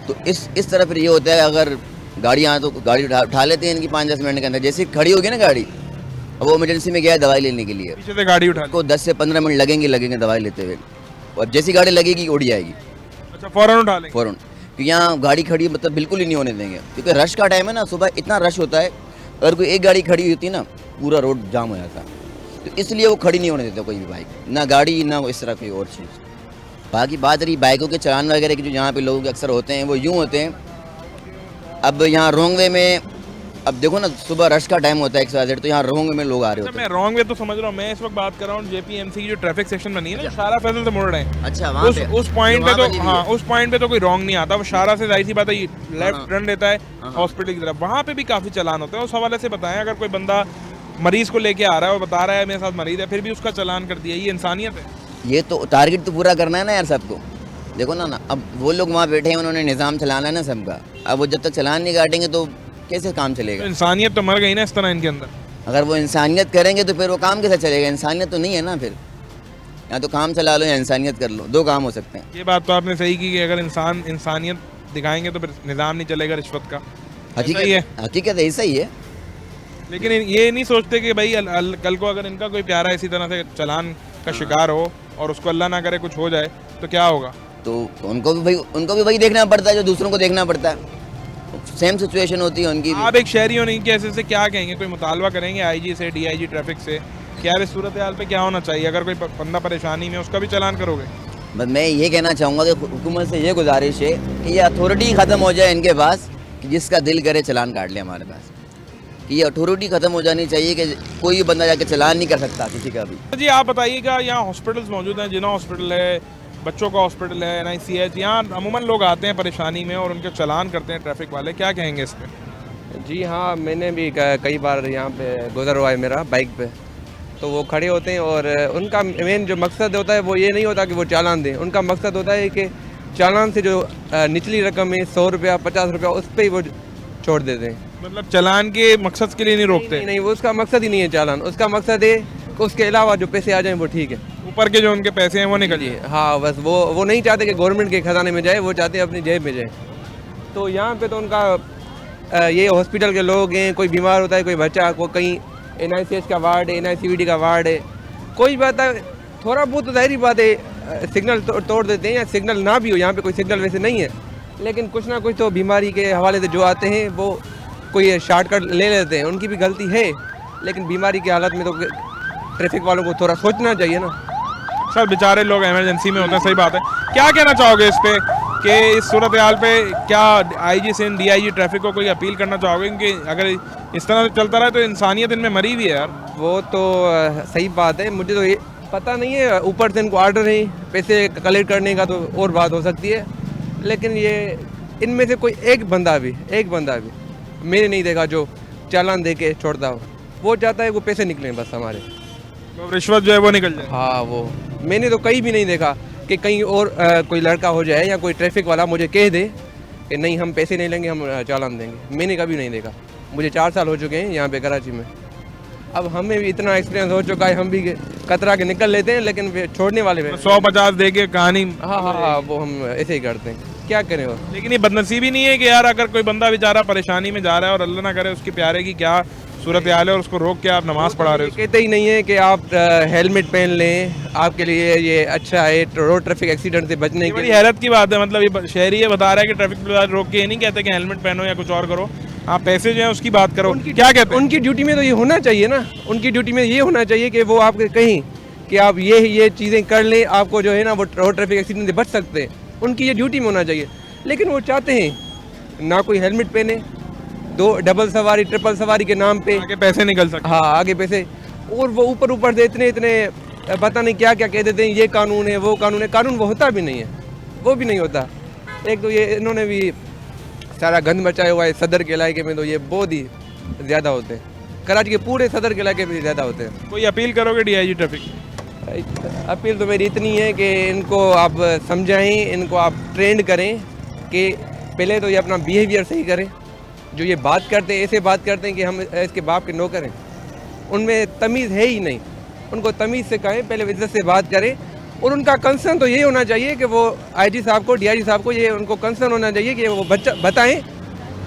तो इस तरह फिर ये होता है, अगर गाड़ी यहाँ तो गाड़ी उठा लेते हैं इनकी 5-10 मिनट के अंदर, जैसे खड़ी होगी ना गाड़ी, अब वो इमरजेंसी में गया है दवाई लेने के लिए, पीछे से गाड़ी उठा को 10 से 15 मिनट लगेंगे दवाई लेते हुए, और जैसी गाड़ी लगेगी उड़ जाएगी। अच्छा, फ़ौरन उठा लेंगे? फ़ौरन, क्योंकि यहाँ गाड़ी खड़ी मतलब बिल्कुल ही नहीं होने देंगे, क्योंकि रश का टाइम है ना, सुबह इतना रश होता है, अगर कोई एक गाड़ी खड़ी होती ना पूरा रोड जाम हो जाता, तो इसलिए वो खड़ी नहीं होने देते कोई भी बाइक, ना गाड़ी ना इस तरह कोई और चीज़। बाकी बात रही बाइकों के चालान वगैरह की, जो यहाँ पे लोग अक्सर होते हैं वो यूँ होते हैं अब यहाँ रॉन्ग वे में, अब देखो ना सुबह रश का टाइम होता है XYZ, तो यहाँ रॉन्ग वे में लोग आ रहे होते मैं रॉन्ग वे तो समझ रहा हूँ, मैं इस वक्त बात कर रहा हूँ JPMC की जो ट्रैफिक सेक्शन बनी है ना, शारा फैसल से मुड़ रहे हैं। हैं। अच्छा, वहाँ उस पॉइंट पे तो हाँ, उस पॉइंट पे तो कोई रॉन्ग नहीं आता, वो शारा से जाहिर सी बात है लेफ्ट टर्न लेता है हॉस्पिटल की तरफ, वहाँ पे भी काफी चालान होता है। उस हवाले से बताएं, अगर कोई बंदा मरीज को लेके आ रहा है और बता रहा है मेरे साथ मरीज है, फिर भी उसका चालान कर दिया, ये इंसानियत है? ये तो टारगेट तो पूरा करना है ना यार सबको। देखो ना अब वो लोग वहाँ बैठे हैं, उन्होंने निज़ाम चलाना है ना सबका। अब वो जब तक चलान नहीं काटेंगे तो कैसे काम चलेगा? तो इंसानियत तो मर गई ना इस तरह इनके अंदर। अगर वो इंसानियत करेंगे तो फिर वो काम कैसे चलेगा? इंसानियत तो नहीं है ना फिर। या तो काम चला लो या इंसानियत कर लो, दो काम हो सकते हैं। ये बात तो आपने सही की कि अगर इंसानियत दिखाएंगे तो फिर निज़ाम नहीं चलेगा रिश्वत का। हकीकत ऐसा ही है। लेकिन ये नहीं सोचते कि भाई कल को अगर इनका कोई प्यारा इसी तरह से चालान का शिकार हो और उसको अल्लाह ना करे कुछ हो जाए तो क्या होगा? तो उनको भी वही देखना पड़ता है जो दूसरों को देखना पड़ता है। सेम सिचुएशन होती है उनकी भी। आप एक शहरी होने की कैसे से क्या कहेंगे? कोई मुतालबा करेंगे IG से, DIG ट्रैफिक से, क्या इस सूरत हाल पे क्या होना चाहिए? अगर कोई बंदा परेशानी में, उसका भी चालान करोगे? बस मैं ये कहना चाहूँगा कि हुकूमत से ये गुजारिश है कि ये अथॉरिटी ख़त्म हो जाए इनके पास, कि जिसका दिल करे चलान काट ले हमारे पास। कि ये अथॉरिटी ख़त्म हो जानी चाहिए कि कोई भी बंदा जाके चलान नहीं कर सकता किसी का भी। जी आप बताइएगा, यहाँ हॉस्पिटल्स मौजूद हैं, जिना हॉस्पिटल है, बच्चों का हॉस्पिटल है, NICH, यहाँ अमूमन लोग आते हैं परेशानी में और उनके चालान करते हैं ट्रैफिक वाले, क्या कहेंगे इस पर? जी हाँ, मैंने भी कई बार यहाँ पे गुजर हुआ है मेरा बाइक पे, तो वो खड़े होते हैं और उनका मेन जो मकसद होता है वो ये नहीं होता कि वो चालान दें। उनका मकसद होता है कि चालान से जो निचली रकम है 100 रुपया 50 रुपया, उस पर ही वो छोड़ देते हैं। मतलब चालान के मकसद के लिए नहीं रोकते? नहीं, वो उसका मकसद ही नहीं है चालान। उसका मकसद है कि उसके अलावा जो पैसे आ जाएं वो ठीक है, ऊपर के जो उनके पैसे हैं वो निकल जाए। हाँ, बस वो नहीं चाहते कि गवर्नमेंट के खजाने में जाए, वो चाहते हैं अपनी जेब में जाए। तो यहाँ पे तो उनका ये हॉस्पिटल के लोग हैं, कोई बीमार होता है, कोई बच्चा, कोई कहीं NICH का वार्ड है, NICVD का वार्ड है, कोई बात है, थोड़ा बहुत तो जाहिर बात है सिग्नल तोड़ देते हैं, या सिग्नल ना भी हो, यहाँ पे कोई सिग्नल वैसे नहीं है, लेकिन कुछ ना कुछ तो बीमारी के हवाले से जो आते हैं वो कोई शॉर्टकट ले लेते हैं। उनकी भी गलती है, लेकिन बीमारी की हालत में तो ट्रैफिक वालों को थोड़ा सोचना चाहिए ना। सर बेचारे लोग इमरजेंसी में होते हैं, सही बात है। क्या कहना चाहोगे इस पे कि इस सूरत हाल पे क्या IG से DIG ट्रैफिक को कोई अपील करना चाहोगे? क्योंकि अगर इस तरह से चलता रहे तो इंसानियत इनमें मरी भी है यार। वो तो सही बात है, मुझे तो ये पता नहीं है, ऊपर से इनको ऑर्डर है पैसे कलेक्ट करने का, तो और बात हो सकती है, लेकिन ये इनमें से कोई एक बंदा भी मैंने नहीं देखा जो चालान दे के छोड़ता हो। वो चाहता है वो पैसे निकलें बस हमारे, तो रिश्वत जो है वो निकल जाए। हाँ, वो मैंने तो कहीं भी नहीं देखा कि कहीं और कोई लड़का हो जाए या कोई ट्रैफिक वाला मुझे कह दे कि नहीं हम पैसे नहीं लेंगे, हम चालान देंगे। मैंने कभी नहीं देखा। मुझे 4 साल हो चुके हैं यहाँ पे कराची में। अब हमें भी इतना एक्सपीरियंस हो चुका है, हम भी कतरा के निकल लेते हैं, लेकिन छोड़ने वाले में 100-50 दे के कहानी। हाँ, वो हम ऐसे ही करते हैं, क्या करें। वो लेकिन ये बदनसीबी नहीं है कि यार अगर कोई बंदा बेचारा परेशानी में जा रहा है और अल्लाह ना करे उसके प्यारे की क्या सूरत हाल है और उसको रोक के आप नमाज पढ़ा रहे हो? कहते ही नहीं है कि आप हेलमेट पहन लें, आपके लिए ये अच्छा है रोड ट्रैफिक एक्सीडेंट से बचने के लिए। हैरत की बात है, मतलब ये शहरी ये बता रहा है कि ट्रैफिक पुलिस रोक के ये नहीं कहते कि हेलमेट पहनो या कुछ और करो, आप पैसे जो है उसकी बात करो। क्या कहते हैं? उनकी ड्यूटी में तो ये होना चाहिए ना, उनकी ड्यूटी में ये होना चाहिए कि वो आपके कहीं कि आप ये चीज़ें कर लें, आपको जो है ना वो रोड ट्रैफिक एक्सीडेंट से बच सकते हैं। उनकी ये ड्यूटी में होना चाहिए, लेकिन वो चाहते हैं ना कोई हेलमेट पहने, 2 डबल सवारी ट्रिपल सवारी के नाम पे आगे पैसे निकल सकते। हाँ, आगे पैसे, और वो ऊपर से इतने पता नहीं क्या क्या कह देते हैं, ये कानून है वो कानून है। कानून वो होता भी नहीं है, वो भी नहीं होता। एक तो ये इन्होंने भी सारा गंद मचाया हुआ है सदर के इलाके में, तो ये बहुत ही ज़्यादा होते हैं। कराची के पूरे सदर के इलाके में ज़्यादा होते हैं। कोई अपील करोगे DIG ट्रैफिक? अपील तो मेरी इतनी है कि इनको आप समझाएं, इनको आप ट्रेंड करें कि पहले तो ये अपना बिहेवियर सही करें। जो ये बात करते हैं, ऐसे बात करते हैं कि हम इसके बाप के नौकर हैं, उनमें तमीज़ है ही नहीं। उनको तमीज़ से कहें, पहले इज्जत से बात करें, और उनका कंसर्न तो ये होना चाहिए कि वो IG साहब को, DIG साहब को, ये उनको कंसर्न होना चाहिए कि वो बताएं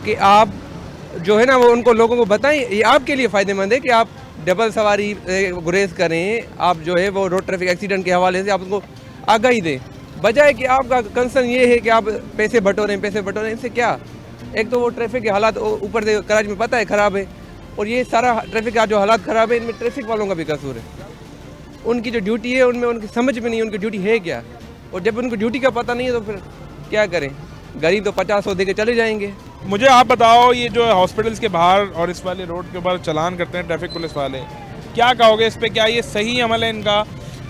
कि आप जो है ना वो उनको लोगों को बताएं, ये आपके लिए फ़ायदेमंद है कि आप डबल सवारी गुरेज करें, आप जो है वो रोड ट्रैफिक एक्सीडेंट के हवाले से आप उनको आगाही दें, बजाय कि आपका कंसर्न ये है कि आप पैसे बटोरें। इससे क्या, एक तो वो ट्रैफिक के हालात ऊपर से कराची में पता है ख़राब है, और ये सारा ट्रैफिक का जो हालात ख़राब है, इनमें ट्रैफिक वालों का भी कसूर है। उनकी जो ड्यूटी है उनमें उनकी समझ में नहीं है उनकी ड्यूटी है क्या, और जब उनको ड्यूटी का पता नहीं है तो फिर क्या करें। गाड़ी तो 50-100 दे के चले जाएंगे, मुझे आप बताओ, ये जो हॉस्पिटल्स के बाहर और इस वाले रोड के ऊपर चालान करते हैं ट्रैफिक पुलिस वाले, क्या कहोगे इस पे? क्या ये सही अमल है इनका?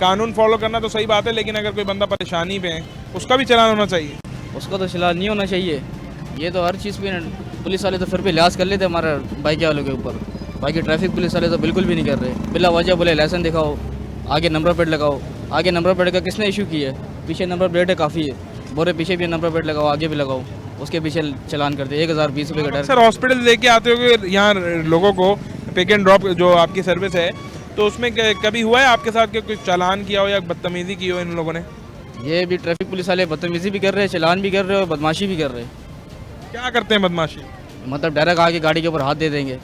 कानून फॉलो करना तो सही बात है, लेकिन अगर कोई बंदा परेशानी पे है उसका भी चालान होना चाहिए? उसका तो चालान नहीं होना चाहिए। ये तो हर चीज़ पे पुलिस वाले तो फिर भी लिहाज कर लेते हमारे बाइक वालों के ऊपर, बाकी ट्रैफिक पुलिस वाले तो बिल्कुल भी नहीं कर रहे। बिला वजह बोले लाइसेंस दिखाओ, आगे नंबर प्लेट लगाओ। आगे नंबर प्लेट का किसने इशू किया है? पीछे नंबर प्लेट है काफ़ी है, बोरे पीछे भी नंबर प्लेट लगाओ, आगे भी लगाओ, उसके पीछे चालान करते 1020 रुपये का। सर हॉस्पिटल लेके आते हो यहाँ लोगों को पिक एंड ड्रॉप जो आपकी सर्विस है, तो उसमें कभी हुआ है आपके साथ कि कुछ चालान किया हो या बदतमीजी की हो इन लोगों ने? ये भी ट्रैफिक पुलिस वाले बदतमीजी भी कर रहे हैं, चालान भी कर रहे हैं और बदमाशी भी कर रहे हैं। क्या करते हैं बदमाशी? मतलब डायरेक्ट आके गाड़ी के ऊपर हाथ दे देंगे,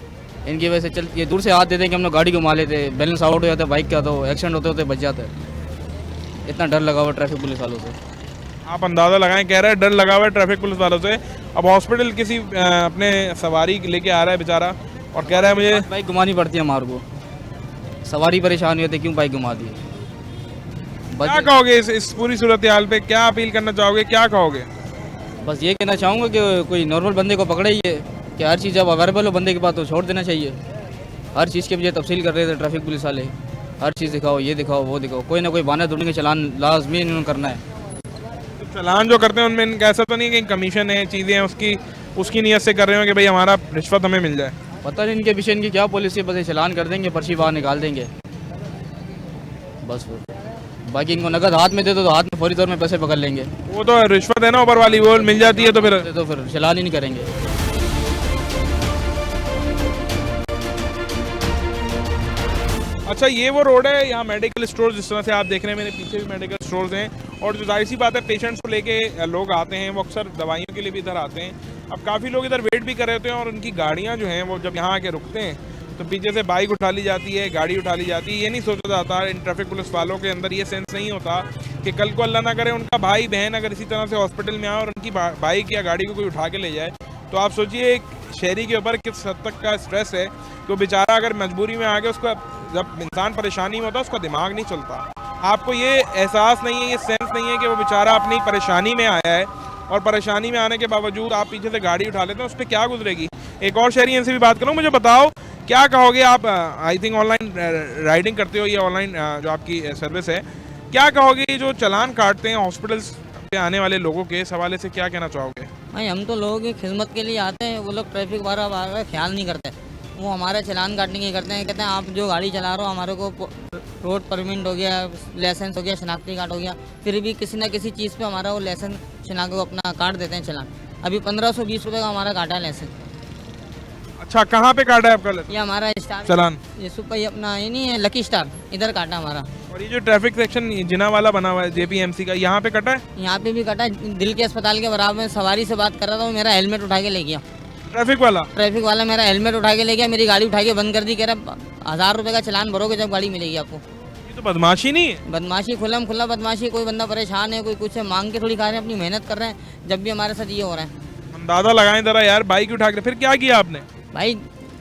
इनकी वजह से ये दूर से हाथ दे देंगे, हम लोग गाड़ी घुमा लेते, बैलेंस आउट हो जाता है बाइक का, तो एक्सीडेंट होते होते बच जाता है। इतना डर लगा हुआ ट्रैफिक पुलिस वालों से। आप अंदाज़ा लगाएं, कह रहे हैं डर लगा हुआ है ट्रैफिक पुलिस वालों से। अब हॉस्पिटल किसी अपने सवारी लेके आ रहा है बेचारा और कह रहा है मुझे बाइक घुमानी पड़ती है हमारे को, सवारी परेशान होती है, क्यों बाइक घुमा दी? क्या कहोगे इस पूरी सूरत हाल पे? क्या अपील करना चाहोगे, क्या कहोगे? बस ये कहना चाहूँगा कि कोई नॉर्मल बंदे को पकड़े ही है कि हर चीज़ जब अवेलेबल हो बंदे के पास तो छोड़ देना चाहिए। हर चीज़ के पीछे तफसील कर रहे थे ट्रैफिक पुलिस वाले, हर चीज़ दिखाओ, ये दिखाओ, वो दिखाओ, कोई ना कोई बहाना ढूंढने के चालान लाजमी इन्होंने करना है। तो चालान जो करते हैं उनमें इनका ऐसा तो नहीं कि कमीशन है, चीज़ें हैं, उसकी नीयत से कर रहे हो कि भाई हमारा रिश्वत हमें मिल जाए? पता नहीं इनके पीछे इनकी क्या पॉलिसी, बस चालान कर देंगे, पर्ची बाहर निकाल देंगे बस। बाकी इनको नगद हाथ में दे दो तो हाथ में फौरी तौर में पैसे पकड़ लेंगे। वो तो रिश्वत है ना ऊपर वाली, वो मिल जाती है तो फिर चालान ही नहीं करेंगे। अच्छा, ये वो रोड है, यहाँ मेडिकल स्टोर जिस तरह से आप देख रहे हैं, मेरे पीछे भी मेडिकल स्टोर्स हैं, और जो जाहिर सी बात है पेशेंट्स को लेके लोग आते हैं, वो अक्सर दवाइयों के लिए भी इधर आते हैं। अब काफ़ी लोग इधर वेट भी कर रहे होते हैं और उनकी गाड़ियाँ जो हैं वो जब यहाँ आके रुकते हैं तो पीछे से बाइक उठा ली जाती है, गाड़ी उठा ली जाती है। ये नहीं सोचा जाता, इन ट्रैफिक पुलिस वालों के अंदर ये सेंस नहीं होता कि कल को अल्लाह ना करे उनका भाई बहन अगर इसी तरह से हॉस्पिटल में आए और उनकी बाइक या गाड़ी को कोई उठा के ले जाए, तो आप सोचिए एक शहरी के ऊपर किस हद तक का स्ट्रेस है कि वो बेचारा अगर मजबूरी में आके, उसको जब इंसान परेशानी में होता है उसका दिमाग नहीं चलता। आपको ये एहसास नहीं है, ये सेंस नहीं है कि वो बेचारा अपनी परेशानी में आया है और परेशानी में आने के बावजूद आप पीछे से गाड़ी उठा लेते हैं, उस पर क्या गुजरेगी। एक और शहरी इनसे भी बात करूँ, मुझे बताओ क्या कहोगे आप? आई थिंक ऑनलाइन राइडिंग करते हो, ये ऑनलाइन जो आपकी सर्विस है, क्या कहोगे जो चालान काटते हैं हॉस्पिटल्स पे आने वाले लोगों के, इस हवाले से क्या कहना चाहोगे? भाई हम तो लोगों की खिदमत के लिए आते हैं, वो लोग ट्रैफिक वाला ख्याल नहीं करते, वो हमारा चालान काटने की करते हैं। कहते हैं आप जो गाड़ी चला रहे हो, हमारे को रोड परमिट हो गया, लाइसेंस हो गया, शनाख्ती कार्ड हो गया, फिर भी किसी ना किसी चीज़ पे हमारा वो लाइसेंस शनाख्त को अपना काट देते हैं चालान। अभी 1520 रुपये का हमारा काटा है लाइसेंस। अच्छा, कहाँ पे काटा है आपका? ये हमारा स्टार चालान ये सुपर अपना ये नहीं है, लकी स्टार, इधर काटा हमारा। और ये जो ट्रैफिक सेक्शन जिना वाला बना हुआ है JPMC का, यहाँ पे कटा है? यहाँ पे भी कटा है। दिल के अस्पताल के बराबर में सवारी से बात कर रहा था, वो मेरा हेलमेट उठा के ले गया। ट्रैफिक वाला मेरा हेलमेट उठा के ले गया, मेरी गाड़ी उठा के बंद कर दी, कह रहा 1000 रुपये का चालान भरोगे जब गाड़ी मिलेगी आपको। ये तो बदमाशी नहीं है? बदमाशी, खुल्लम खुल्ला बदमाशी। कोई बंदा परेशान है, कोई कुछ है, मांग के थोड़ी खा रहे हैं, अपनी मेहनत कर रहे हैं, जब भी हमारे साथ ये हो रहा है। अंदाजा लगाएं जरा यार, बाइक उठा के फिर क्या किया आपने? भाई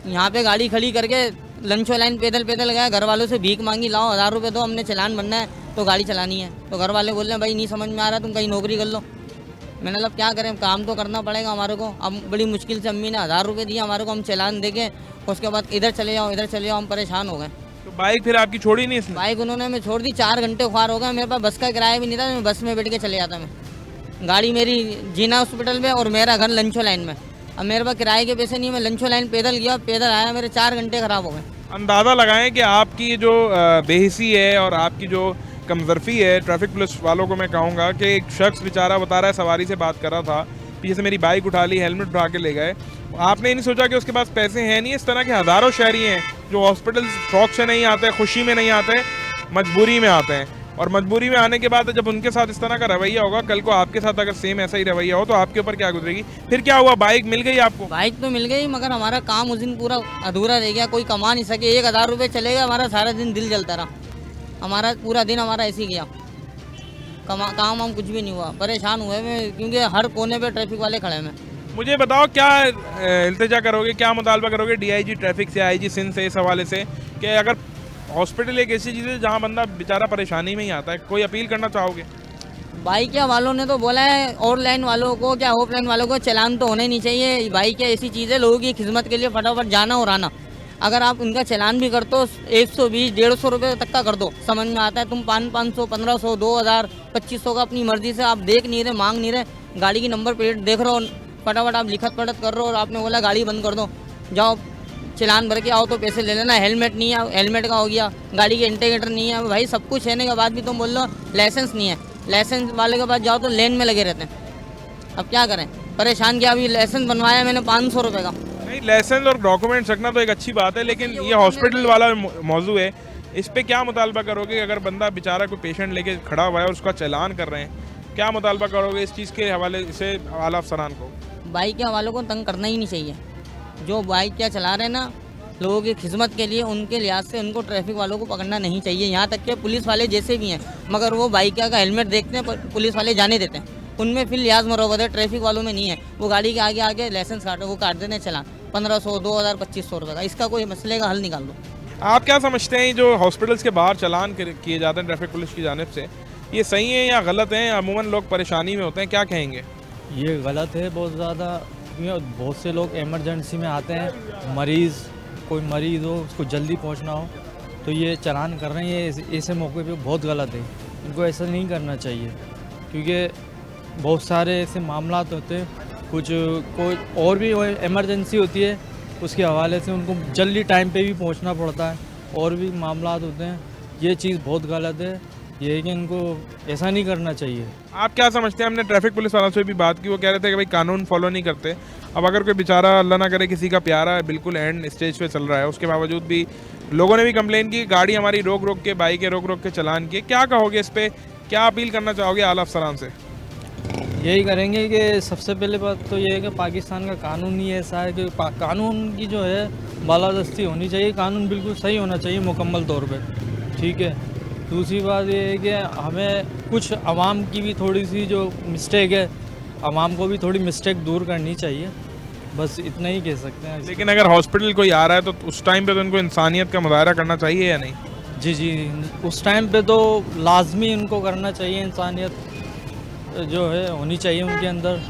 यहाँ पे गाड़ी खड़ी करके लंच लाइन पैदल गया, घर वालों से भीख मांगी, लाओ 1000 रुपये दो, हमने चालान बनना है तो गाड़ी चलानी है। तो घर वाले बोल रहे हैं भाई नहीं समझ में आ रहा, तुम कहीं नौकरी कर लो। मैंने मतलब क्या करें, काम तो करना पड़ेगा हमारे को। अब बड़ी मुश्किल से अम्मी ने 1000 रुपये दिया हमारे को, हम चालान दे के उसके बाद इधर चले जाओ, हम परेशान हो गए। तो बाइक फिर आपकी छोड़ी नहीं इसने? बाइक उन्होंने मैं छोड़ दी, 4 घंटे ख्वार हो गए, मेरे पास बस का किराया भी नहीं था, मैं बस में बैठ के चले जाता। मैं गाड़ी मेरी जीना हॉस्पिटल में और मेरा घर लंचो लाइन में, अब मेरे पास किराए के पैसे नहीं, मैं लंचो लाइन पैदल गया, पैदल आया, मेरे 4 घंटे ख़राब हो गए। अंदाज़ा लगाएं कि आपकी जो बेहिसी है और आपकी जो कमजरफी है ट्रैफिक पुलिस वालों को। मैं कहूँगा कि एक शख्स बेचारा बता रहा है, सवारी से बात कर रहा था, पीछे से मेरी बाइक उठा ली, हेलमेट उठा के ले गए। आपने नहीं सोचा कि उसके पास पैसे हैं नहीं? इस तरह के हज़ारों शहरी हैं जो हॉस्पिटल शौक से नहीं आते, खुशी में नहीं आते, मजबूरी में आते हैं। और मजबूरी में आने के बाद जब उनके साथ इस तरह का रवैया होगा, कल को आपके साथ अगर सेम ऐसा ही रवैया हो तो आपके ऊपर क्या गुजरेगी? फिर क्या हुआ, बाइक मिल गई आपको? बाइक तो मिल गई, मगर हमारा काम उस दिन पूरा अधूरा रह गया, कोई कमा नहीं सके। 1000 रुपये चलेगा, हमारा सारा दिन दिल जलता रहा, हमारा पूरा दिन हमारा ऐसे ही गया, काम हम कुछ भी नहीं हुआ, परेशान हुए मैं, क्योंकि हर कोने पे ट्रैफिक वाले खड़े हैं। मुझे बताओ क्या इल्तिजा करोगे, क्या मुतालबा करोगे DIG ट्रैफिक से, IG सिंध से, इस हवाले से कि अगर हॉस्पिटल एक ऐसी चीज़ है जहाँ बंदा बेचारा परेशानी में ही आता है, कोई अपील करना चाहोगे? बाइक वालों ने तो बोला है ऑनलाइन वालों को क्या ऑफलाइन वालों को चालान तो होने नहीं चाहिए। बाइक ऐसी चीज़ है लोगों की खिदमत के लिए फटाफट जाना और आना। अगर आप उनका चालान भी कर दो 120 150 रुपये तक का कर दो, समझ में आता है। तुम 500 1500 2000 2500 का अपनी मर्जी से आप देख नहीं रहे, मांग नहीं रहे, गाड़ी की नंबर प्लेट देख रहे हो, फटाफट आप लिखत पढ़त कर रहे हो और आपने बोला गाड़ी बंद कर दो, जाओ चालान भर के आओ तो पैसे ले लेना। हेलमेट नहीं है, हेलमेट का हो गया, गाड़ी के इंडिकेटर नहीं है, भाई सब कुछ रहने के बाद भी तुम बोल लो लाइसेंस नहीं है। लाइसेंस वाले के पास जाओ तो लेन में लगे रहते हैं। अब क्या करें, परेशान किया। अभी लाइसेंस बनवाया मैंने 500 रुपये का। नहीं, लाइसेंस और डॉक्यूमेंट्स रखना तो एक अच्छी बात है, लेकिन ये हॉस्पिटल वाला मौजू है, इस पे क्या मुतालबा करोगे? अगर बंदा बेचारा कोई पेशेंट लेके खड़ा हुआ है और उसका चालान कर रहे हैं, क्या मुतालबा करोगे इस चीज़ के हवाले से आला अफसरान को? बाइक के वालों को तंग करना ही नहीं चाहिए। जो बाइक क्या चला रहे हैं ना लोगों की खिदमत के लिए, उनके लिहाज से उनको ट्रैफिक वालों को पकड़ना नहीं चाहिए। यहाँ तक कि पुलिस वाले जैसे भी हैं, मगर वो बाइक का हेलमेट देखते हैं, पुलिस वाले जाने देते हैं, उनमें फिर लिहाज मरोबत है, ट्रैफिक वालों में नहीं है। वो गाड़ी के आगे आगे लाइसेंस काटो, वो काट देने चालान 1500 2000 2500 रुपये का। इसका कोई मसले का हल निकाल दो। आप क्या समझते हैं जो हॉस्पिटल्स के बाहर चालान किए जाते हैं ट्रैफिक पुलिस की जानिब से, ये सही है या गलत है? अमूमन लोग परेशानी में होते हैं, क्या कहेंगे? ये गलत है बहुत ज़्यादा। बहुत से लोग इमरजेंसी में आते हैं, कोई मरीज़ हो, उसको जल्दी पहुंचना हो, तो ये चालान कर रहे हैं, ये ऐसे मौके पे बहुत गलत है। इनको ऐसा नहीं करना चाहिए, क्योंकि बहुत सारे ऐसे मामला होते हैं, कोई और भी इमरजेंसी होती है, उसके हवाले से उनको जल्दी टाइम पे भी पहुंचना पड़ता है, और भी मामला होते हैं। ये चीज़ बहुत गलत है, ये है कि इनको ऐसा नहीं करना चाहिए। आप क्या समझते हैं? हमने ट्रैफिक पुलिस वालों से भी बात की, वो कह रहे थे कि भाई कानून फॉलो नहीं करते। अब अगर कोई बेचारा अल्लाह ना करे किसी का प्यारा बिल्कुल एंड स्टेज पे चल रहा है, उसके बावजूद भी लोगों ने भी कंप्लेन की, गाड़ी हमारी रोक रोक के, बाइक रोक के चलान किए, क्या कहोगे इस पर? क्या अपील करना चाहोगे आला अफसरान से? यही करेंगे कि सबसे पहले बात तो ये है कि पाकिस्तान का कानून ही ऐसा है कि कानून की जो है बालादस्ती होनी चाहिए, कानून बिल्कुल सही होना चाहिए मुकम्मल तौर पे, ठीक है। दूसरी बात ये है कि हमें कुछ आवाम की भी थोड़ी सी जो मिस्टेक है, आवाम को भी थोड़ी मिस्टेक दूर करनी चाहिए, बस इतना ही कह सकते हैं। लेकिन अगर हॉस्पिटल कोई आ रहा है तो उस टाइम पे तो उनको इंसानियत का मुजाहरा करना चाहिए या नहीं? जी, उस टाइम पे तो लाजमी उनको करना चाहिए, इंसानियत जो है होनी चाहिए उनके अंदर,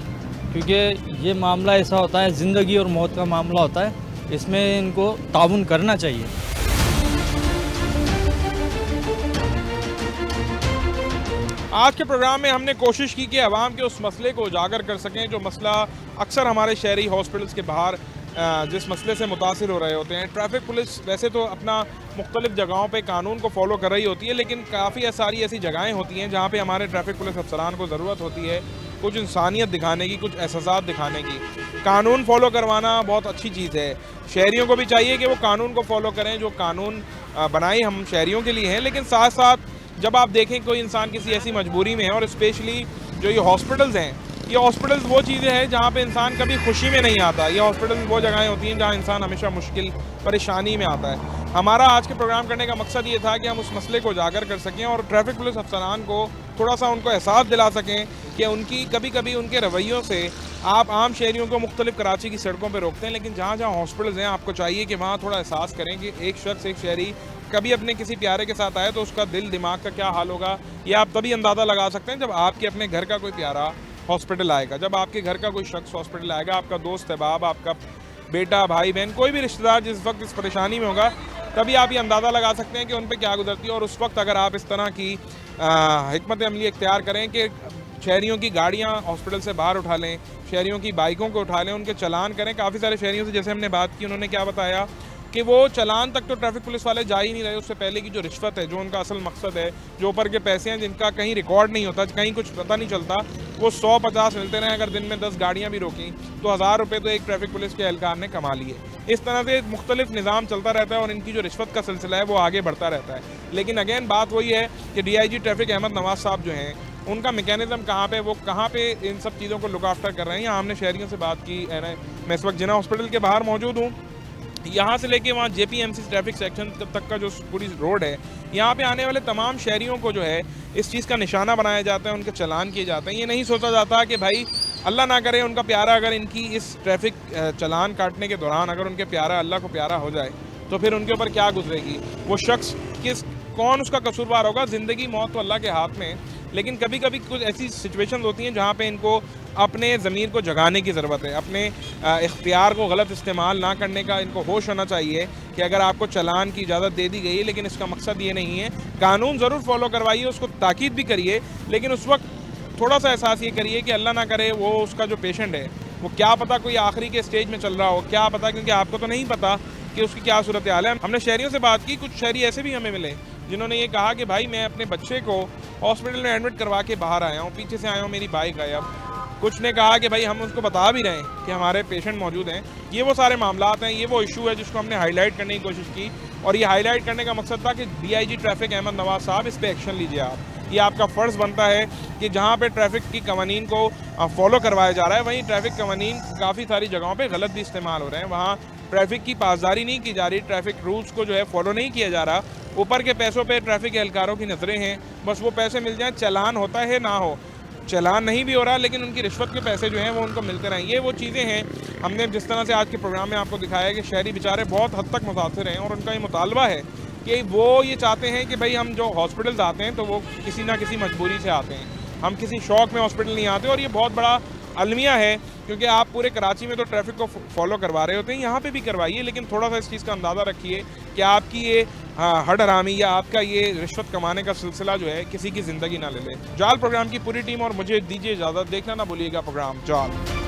क्योंकि ये मामला ऐसा होता है, ज़िंदगी और मौत का मामला होता है, इसमें इनको ताउन करना चाहिए। आज के प्रोग्राम में हमने कोशिश की कि अवाम के उस मसले को उजागर कर सकें जो मसला अक्सर हमारे शहरी हॉस्पिटल्स के बाहर जिस मसले से मुतासिर हो रहे होते हैं। ट्रैफिक पुलिस वैसे तो अपना मुख्तलिफ जगहों पे कानून को फॉलो कर रही होती है, लेकिन काफ़ी सारी ऐसी जगहें होती हैं जहाँ पे हमारे ट्रैफिक पुलिस अफसरान को ज़रूरत होती है कुछ इंसानियत दिखाने की, कुछ एहसास दिखाने की। कानून फॉलो करवाना बहुत अच्छी चीज़ है, शहरियों को भी चाहिए कि वो कानून को फॉलो करें जो कानून बनाए हम शहरियों के लिए हैं। लेकिन साथ साथ जब आप देखें कोई इंसान किसी ऐसी मजबूरी में है, और स्पेशली जो ये हॉस्पिटल्स हैं, ये हॉस्पिटल्स वो चीज़ें हैं जहाँ पे इंसान कभी खुशी में नहीं आता। ये हॉस्पिटल्स वो जगहें होती हैं जहाँ इंसान हमेशा मुश्किल परेशानी में आता है। हमारा आज के प्रोग्राम करने का मकसद ये था कि हम उस मसले को उजागर कर सकें और ट्रैफिक पुलिस अफसरान को थोड़ा सा उनको एहसास दिला सकें कि उनकी कभी कभी उनके रवैयों से आप आम शहरियों को मुख्तलिफ कराची की सड़कों पर रोकते हैं, लेकिन जहाँ जहाँ हॉस्पिटल्स हैं आपको चाहिए कि वहाँ थोड़ा एहसास करें कि एक शख्स, एक शहरी कभी अपने किसी प्यारे के साथ आए तो उसका दिल दिमाग का क्या हाल होगा, ये आप तभी अंदाज़ा लगा सकते हैं जब आपके अपने घर का कोई प्यारा हॉस्पिटल आएगा, जब आपके घर का कोई शख्स हॉस्पिटल आएगा, आपका दोस्त अहबाब, आपका बेटा, भाई, बहन, कोई भी रिश्तेदार जिस वक्त इस परेशानी में होगा, तभी आप ये अंदाज़ा लगा सकते हैं कि उन पर क्या गुजरती है। और उस वक्त अगर आप इस तरह की हिकमत अमली इख्तियार करें कि शहरियों की गाड़ियाँ हॉस्पिटल से बाहर उठा लें, शहरियों की बाइकों को उठा लें, उनके चालान करें। काफ़ी सारे शहरियों से जैसे हमने बात की, उन्होंने क्या बताया कि वो चालान तक तो ट्रैफिक पुलिस वाले जा ही नहीं रहे, उससे पहले की जो रिश्वत है, जो उनका असल मकसद है, जो ऊपर के पैसे हैं जिनका कहीं रिकॉर्ड नहीं होता, कहीं कुछ पता नहीं चलता, वो 100-50 मिलते रहे। अगर दिन में 10 गाड़ियाँ भी रोकी तो 1000 रुपये तो एक ट्रैफिक पुलिस के एहलकार ने कमा लिए। इस तरह से मुख्तलिफ निज़ाम चलता रहता है और इनकी जो रिश्वत का सिलसिला है वो आगे बढ़ता रहता है। लेकिन अगेन बात वही है कि DIG ट्रैफिक अहमद नवाज साहब जो हैं, उनका मैकेनिज़्म कहाँ पे, वो कहाँ पे इन सब चीज़ों को लुक आफ्टर कर रहे हैं। यहाँ हमने शहरियों से बात की, मैं इस वक्त जिना हॉस्पिटल के बाहर मौजूद हूँ। यहाँ से लेके वहाँ JPMC ट्रैफिक सेक्शन तक का जो पूरी रोड है, यहाँ पे आने वाले तमाम शहरियों को जो है इस चीज़ का निशाना बनाया जाता है, उनके चालान किए जाते हैं। ये नहीं सोचा जाता कि भाई अल्लाह ना करे उनका प्यारा अगर इनकी इस ट्रैफिक चालान काटने के दौरान अगर उनके प्यारा अल्लाह को प्यारा हो जाए तो फिर उनके ऊपर क्या गुजरेगी, वो शख्स कौन उसका कसूरवार होगा। ज़िंदगी मौत तो अल्लाह के हाथ में, लेकिन कभी कभी कुछ ऐसी सिचुएशंस होती हैं जहाँ पे इनको अपने ज़मीर को जगाने की ज़रूरत है, अपने इख्तियार को गलत इस्तेमाल ना करने का इनको होश होना चाहिए कि अगर आपको चालान की इजाज़त दे दी गई है, लेकिन इसका मकसद ये नहीं है। कानून ज़रूर फॉलो करवाइए, उसको ताकीद भी करिए, लेकिन उस वक्त थोड़ा सा एहसास ये करिए कि अल्लाह ना करे वो उसका जो पेशेंट है वो क्या पता कोई आखिरी के स्टेज में चल रहा हो, क्या पता, क्योंकि आपको तो नहीं पता कि उसकी क्या सूरत हाल है। हमने शहरियों से बात की, कुछ शहरी ऐसे भी हमें मिले जिन्होंने ये कहा कि भाई मैं अपने बच्चे को हॉस्पिटल में एडमिट करवा के बाहर आया हूँ, पीछे से आया हूँ, मेरी बाइक है। अब कुछ ने कहा कि भाई हम उसको बता भी रहे हैं कि हमारे पेशेंट मौजूद हैं। ये वो सारे मामलात हैं, ये वो इशू है जिसको हमने हाईलाइट करने की कोशिश की, और ये हाईलाइट करने का मकसद था कि DIG ट्रैफिक अहमद नवाज साहब इस पर एक्शन लीजिए। आप, ये आपका फ़र्ज़ बनता है कि जहाँ पे ट्रैफिक की कवानीन को फॉलो करवाया जा रहा है, वहीं ट्रैफिक कवानीन काफ़ी सारी जगहों पे गलत भी इस्तेमाल हो रहे हैं। वहाँ ट्रैफिक की पासदारी नहीं की जा रही, ट्रैफिक रूल्स को जो है फॉलो नहीं किया जा रहा। ऊपर के पैसों पे ट्रैफिक एहलकारों की नज़रें हैं, बस वो पैसे मिल जाएँ, चालान होता है ना हो, चालान नहीं भी हो रहा लेकिन उनकी रिश्वत के पैसे जो हैं वो उनको मिलते रहें। ये वो चीज़ें हैं, हमने जिस तरह से आज के प्रोग्राम में आपको दिखाया कि शहरी बेचारे बहुत हद तक मुतासर हैं, और उनका ये मुतालबा है कि वो ये चाहते हैं कि भाई हम जो हॉस्पिटल्स आते हैं तो वो किसी ना किसी मजबूरी से आते हैं, हम किसी शौक़ में हॉस्पिटल नहीं आते। और ये बहुत बड़ा अलमिया है, क्योंकि आप पूरे कराची में तो ट्रैफिक को फॉलो करवा रहे होते हैं, यहाँ पे भी करवाइए, लेकिन थोड़ा सा इस चीज़ का अंदाज़ा रखिए कि आपकी ये हड हरामी या आपका ये रिश्वत कमाने का सिलसिला जो है किसी की ज़िंदगी ना ले ले। जाल प्रोग्राम की पूरी टीम और मुझे दीजिए इजाज़त, देखना ना भूलिएगा प्रोग्राम जाल।